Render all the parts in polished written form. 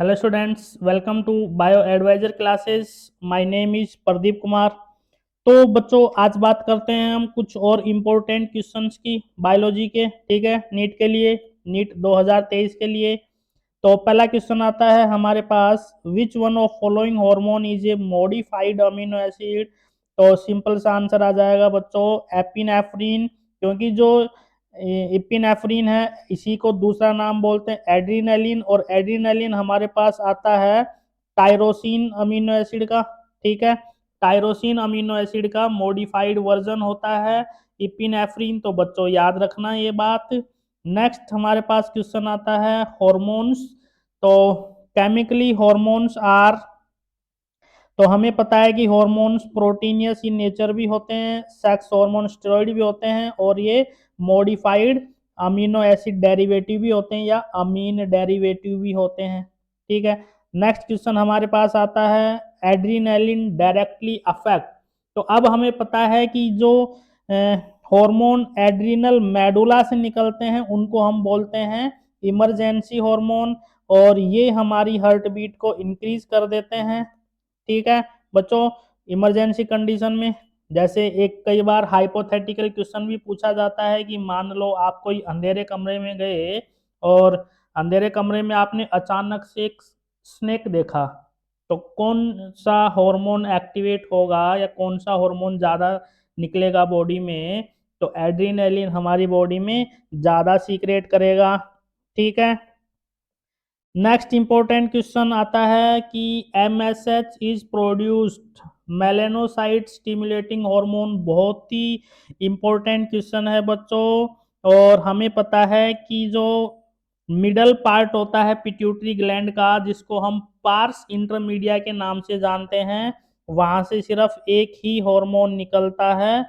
Hello students, welcome to bio advisor classes. My name is Pradeep Kumar. तो बच्चों, आज बात करते हैं हम कुछ और इम्पोर्टेंट क्वेश्चंस की बायोलॉजी के। ठीक है, नीट के लिए, नीट 2023 के लिए। तो पहला क्वेश्चन आता है हमारे पास, which one of following hormone is a modified amino acid. तो सिंपल सा आंसर आ जाएगा बच्चों, एपिनेफ्रिन। क्योंकि जो एपिनेफ्रिन है, इसी को दूसरा नाम बोलते हैं एड्रीनलिन, और एड्रीनलिन हमारे पास आता है टायरोसिन अमीनो एसिड का। ठीक है, टायरोसिन अमीनो एसिड का मॉडिफाइड वर्जन होता है एपिनेफ्रिन। तो बच्चों याद रखना ये बात। नेक्स्ट हमारे पास क्वेश्चन आता है हॉर्मोन्स। तो केमिकली हॉर्मोन्स आर, तो हमें पता है कि हॉर्मोन्स प्रोटीनियस इन नेचर भी होते हैं, सेक्स हार्मोन स्टेरॉइड भी होते हैं, और ये मॉडिफाइड अमीनो एसिड डेरिवेटिव भी होते हैं या अमीन डेरिवेटिव भी होते हैं। ठीक है, नेक्स्ट क्वेश्चन हमारे पास आता है एड्रीनलिन डायरेक्टली अफेक्ट। तो अब हमें पता है कि जो हार्मोन एड्रिनल मेडुला से निकलते हैं उनको हम बोलते हैं इमरजेंसी हार्मोन, और ये हमारी हार्ट बीट को इंक्रीज कर देते हैं। ठीक है बच्चों, इमरजेंसी कंडीशन में जैसे एक कई बार हाइपोथेटिकल क्वेश्चन भी पूछा जाता है कि मान लो आप कोई अंधेरे कमरे में गए और अंधेरे कमरे में आपने अचानक से एक स्नेक देखा, तो कौन सा हार्मोन एक्टिवेट होगा या कौन सा हार्मोन ज़्यादा निकलेगा बॉडी में। तो एड्रीनलिन हमारी बॉडी में ज़्यादा सीक्रेट करेगा। ठीक है, नेक्स्ट इंपॉर्टेंट क्वेश्चन आता है कि MSH is produced melanocyte stimulating hormone. बहुत ही इंपॉर्टेंट क्वेश्चन है बच्चों, और हमें पता है कि जो मिडल पार्ट होता है पिट्यूटरी ग्लैंड का, जिसको हम पार्स इंटरमीडिया के नाम से जानते हैं, वहां से सिर्फ एक ही हार्मोन निकलता है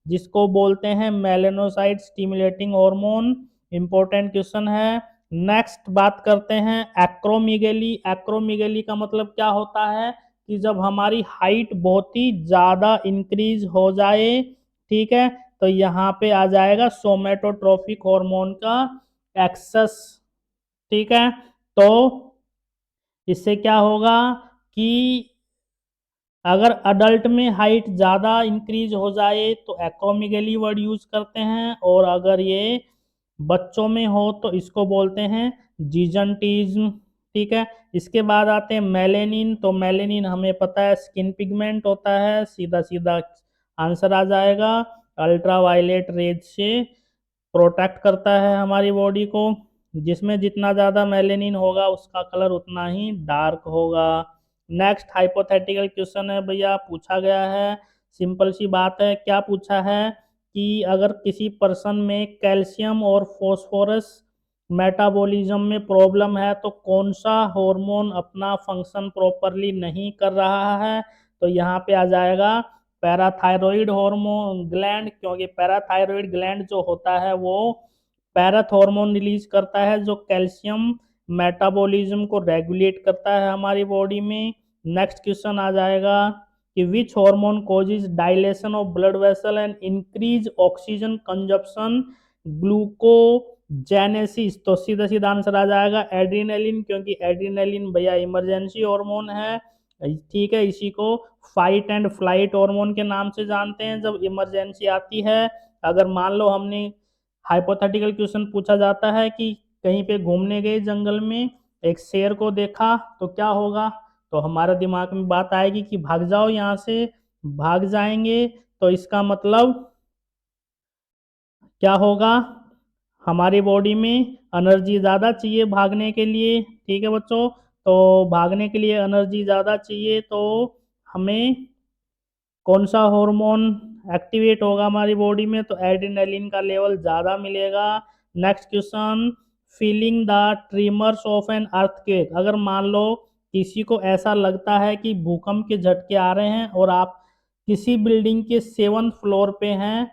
जिसको बोलते हैं melanocyte stimulating hormone. Important question है। नेक्स्ट बात करते हैं एक्रोमीगेली। एक्रोमीगेली का मतलब क्या होता है कि जब हमारी हाइट बहुत ही ज्यादा इंक्रीज हो जाए, ठीक है, तो यहाँ पे आ जाएगा सोमेटोट्रोफिक हार्मोन का एक्सेस। ठीक है, तो इससे क्या होगा कि अगर अडल्ट में हाइट ज़्यादा इंक्रीज हो जाए तो एक्रोमीगेली वर्ड यूज करते हैं, और अगर ये बच्चों में हो तो इसको बोलते हैं जीजंटीज्म। ठीक है, इसके बाद आते हैं मेलेनिन। तो मेलेनिन हमें पता है स्किन पिगमेंट होता है, सीधा सीधा आंसर आ जाएगा। अल्ट्रावायलेट रेज से प्रोटेक्ट करता है हमारी बॉडी को। जिसमें जितना ज़्यादा मेलेनिन होगा उसका कलर उतना ही डार्क होगा। नेक्स्ट हाइपोथेटिकल क्वेश्चन है भैया, पूछा गया है, सिंपल सी बात है। क्या पूछा है कि अगर किसी पर्सन में कैल्शियम और फॉस्फोरस मेटाबॉलिज्म में प्रॉब्लम है तो कौन सा हार्मोन अपना फंक्शन प्रॉपरली नहीं कर रहा है। तो यहाँ पे आ जाएगा पैराथायरॉइड हार्मोन ग्लैंड, क्योंकि पैराथायरॉइड ग्लैंड जो होता है वो पैराथ हार्मोन रिलीज करता है जो कैल्शियम मेटाबॉलिज्म को रेगुलेट करता है हमारी बॉडी में। नेक्स्ट क्वेश्चन आ जाएगा कि which hormone causes dilation of blood vessel and increase oxygen consumption glucogenesis. तो सीधा सीधा आंसर आ जाएगा एड्रीनलिन, क्योंकि एड्रीनलिन भैया इमरजेंसी हार्मोन है। ठीक है, इसी को फाइट एंड फ्लाइट हार्मोन के नाम से जानते हैं जब इमरजेंसी आती है। अगर मान लो हमने हाइपोथेटिकल क्वेश्चन पूछा जाता है कि कहीं पे घूमने गए जंगल में, एक शेर को देखा, तो क्या होगा। तो हमारे दिमाग में बात आएगी कि भाग जाओ यहाँ से, भाग जाएंगे। तो इसका मतलब क्या होगा, हमारी बॉडी में एनर्जी ज़्यादा चाहिए भागने के लिए। ठीक है बच्चों, तो भागने के लिए एनर्जी ज़्यादा चाहिए तो हमें कौन सा हार्मोन एक्टिवेट होगा हमारी बॉडी में, तो एड्रेनालिन का लेवल ज़्यादा मिलेगा। Next question, feeling the trimmers of an earthquake. अगर मान लो किसी को ऐसा लगता है कि भूकंप के झटके आ रहे हैं और आप किसी बिल्डिंग के 7th फ्लोर पे हैं,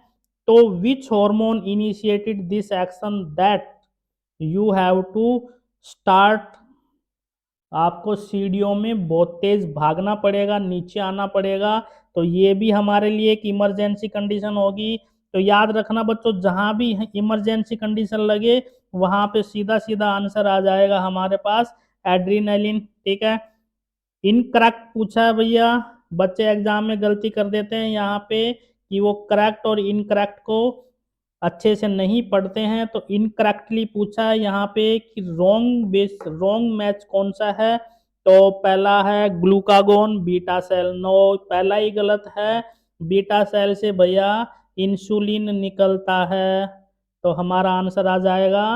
तो which hormone initiated this action that you have to start. आपको सीढ़ियों में बहुत तेज भागना पड़ेगा, नीचे आना पड़ेगा। तो ये भी हमारे लिए एक इमरजेंसी कंडीशन होगी। तो याद रखना बच्चों, जहां भी इमरजेंसी कंडीशन लगे वहां पे सीधा सीधा आंसर आ जाएगा हमारे पास एड्रीनलिन, ठीक है। इनकरेक्ट पूछा है भैया, बच्चे एग्जाम में गलती कर देते हैं यहाँ पे कि वो करेक्ट और इनकरेक्ट को अच्छे से नहीं पढ़ते हैं। तो इनकरेक्टली पूछा है यहाँ पे कि रॉन्ग मैच कौन सा है। तो पहला है ग्लूकागोन बीटा सेल, नो, पहला ही गलत है। बीटा सेल से भैया इंसुलिन निकलता है। तो हमारा आंसर आ जाएगा